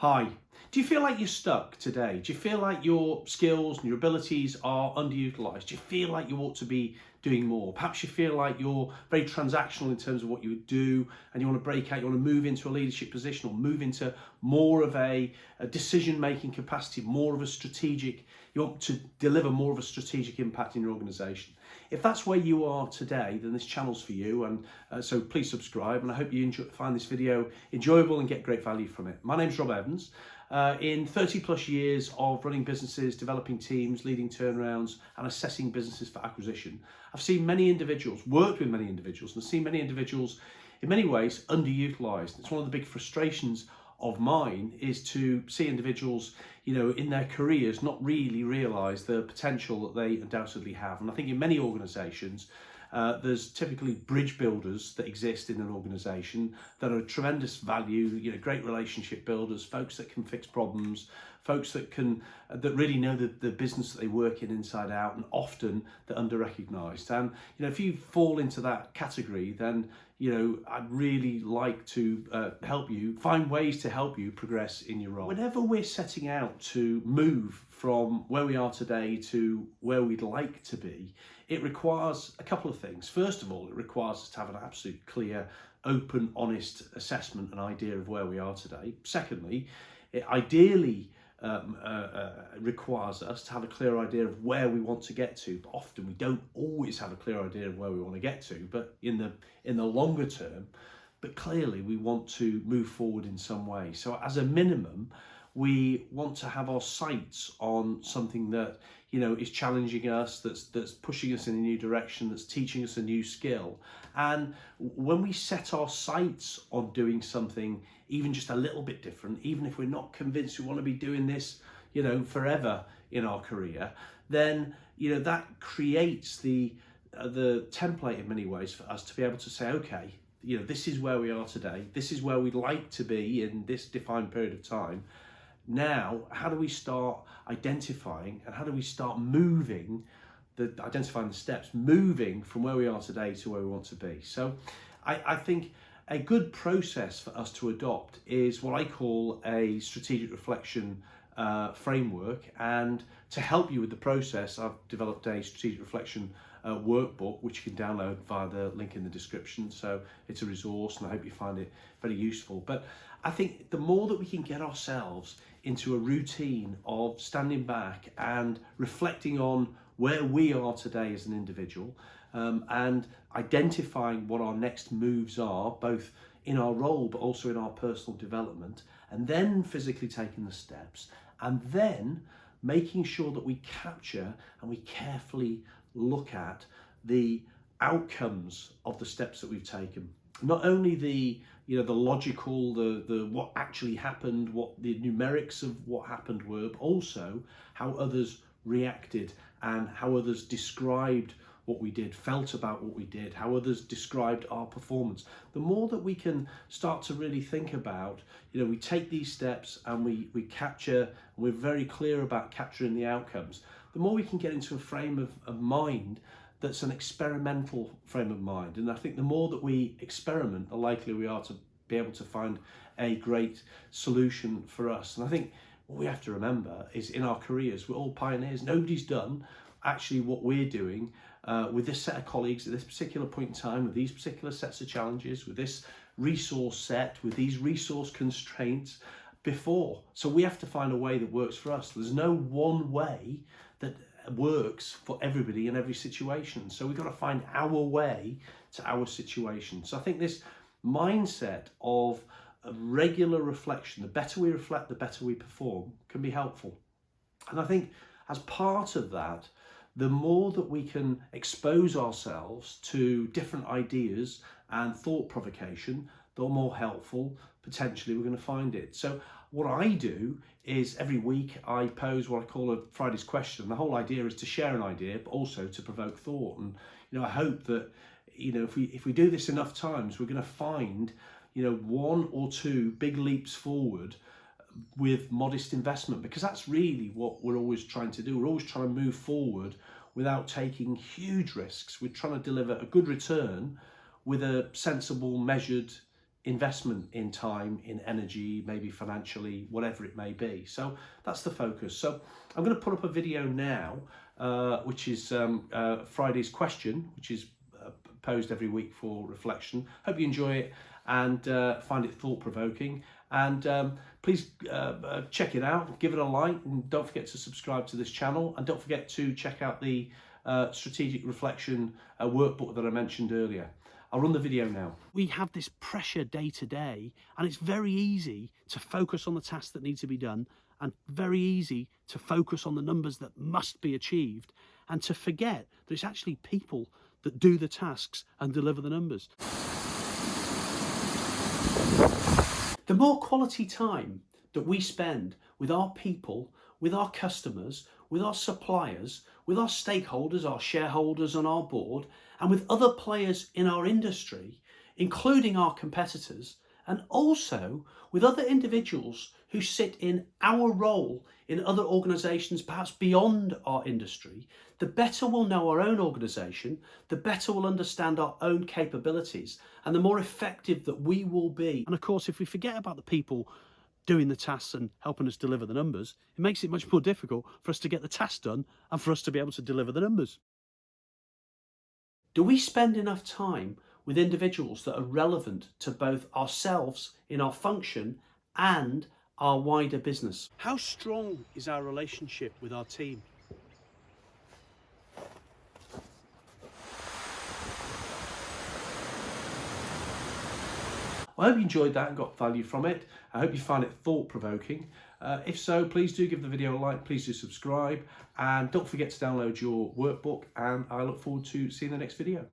Hi. Do you feel like you're stuck today? Do you feel like your skills and your abilities are underutilized? Do you feel like you ought to be doing more? Perhaps you feel like you're very transactional in terms of what you would do and you want to break out, you want to move into a leadership position or move into more of a decision-making capacity, more of a strategic, you want to deliver more of a strategic impact in your organization. If that's where you are today, then this channel's for you, and so please subscribe, and I hope you find this video enjoyable and get great value from it. My name's Rob Evans. In 30 plus years of running businesses, developing teams, leading turnarounds and assessing businesses for acquisition, I've seen many individuals, worked with many individuals, and seen many individuals in many ways underutilized. It's one of the big frustrations of mine is to see individuals, in their careers not really realize the potential that they undoubtedly have. And I think in many organizations, there's typically bridge builders that exist in an organization that are tremendous value, great relationship builders, folks that can fix problems, folks that really know the business that they work in inside out, and often they're under-recognized. And if you fall into that category, then I'd really like to help you find ways to help you progress in your role. Whenever we're setting out to move from where we are today to where we'd like to be, it requires a couple of things. First of all, it requires us to have an absolute clear, open, honest assessment and idea of where we are today. Secondly, it ideally requires us to have a clear idea of where we want to get to. But often we don't always have a clear idea of where we want to get to, but in the longer term, but clearly we want to move forward in some way. So as a minimum, we want to have our sights on something that is challenging us, that's pushing us in a new direction, that's teaching us a new skill. And when we set our sights on doing something even just a little bit different, even if we're not convinced we want to be doing this forever in our career, then that creates the template in many ways for us to be able to say, okay, this is where we are today, this is where we'd like to be in this defined period of time. Now, how do we start identifying and how do we start moving, identifying the steps, moving from where we are today to where we want to be? So I think a good process for us to adopt is what I call a strategic reflection framework. And to help you with the process, I've developed a strategic reflection workbook, which you can download via the link in the description. So it's a resource and I hope you find it very useful. But I think the more that we can get ourselves into a routine of standing back and reflecting on where we are today as an individual, and identifying what our next moves are, both in our role but also in our personal development, and then physically taking the steps, and then making sure that we capture and we carefully look at the outcomes of the steps that we've taken. Not only the logical, the what actually happened, what the numerics of what happened were, but also how others reacted and how others described what we did, felt about what we did, how others described our performance. The more that we can start to really think about, we take these steps and we capture, and we're very clear about capturing the outcomes, the more we can get into a frame of mind that's an experimental frame of mind. And I think the more that we experiment, the likelier we are to be able to find a great solution for us. And I think what we have to remember is in our careers, we're all pioneers. Nobody's done actually what we're doing with this set of colleagues at this particular point in time, with these particular sets of challenges, with this resource set, with these resource constraints before. So we have to find a way that works for us. There's no one way that works for everybody in every situation. So we've got to find our way to our situation. So I think this mindset of a regular reflection, the better we reflect, the better we perform, can be helpful. And I think as part of that, the more that we can expose ourselves to different ideas and thought provocation, the more helpful potentially we're going to find it. So what I do is every week I pose what I call a Friday's question. The whole idea is to share an idea, but also to provoke thought. And I hope that if we do this enough times, we're going to find one or two big leaps forward with modest investment, because that's really what we're always trying to do. We're always trying to move forward without taking huge risks. We're trying to deliver a good return with a sensible, measured investment in time, in energy, maybe financially, whatever it may be. So that's the focus. So I'm going to put up a video now, which is Friday's question, which is posed every week for reflection. Hope you enjoy it and find it thought-provoking. And please check it out, give it a like, and don't forget to subscribe to this channel. And don't forget to check out the strategic reflection workbook that I mentioned earlier. I'll run the video now. We have this pressure day to day, and it's very easy to focus on the tasks that need to be done, and very easy to focus on the numbers that must be achieved, and to forget that it's actually people that do the tasks and deliver the numbers. The more quality time that we spend with our people, with our customers, with our suppliers, with our stakeholders, our shareholders on our board, and with other players in our industry, including our competitors, and also with other individuals who sit in our role in other organisations, perhaps beyond our industry, the better we'll know our own organisation, the better we'll understand our own capabilities, and the more effective that we will be. And of course, if we forget about the people doing the tasks and helping us deliver the numbers, it makes it much more difficult for us to get the tasks done and for us to be able to deliver the numbers. Do we spend enough time with individuals that are relevant to both ourselves in our function and our wider business? How strong is our relationship with our team? I hope you enjoyed that and got value from it. I hope you find it thought-provoking. If so, please do give the video a like, please do subscribe, and don't forget to download your workbook, and I look forward to seeing the next video.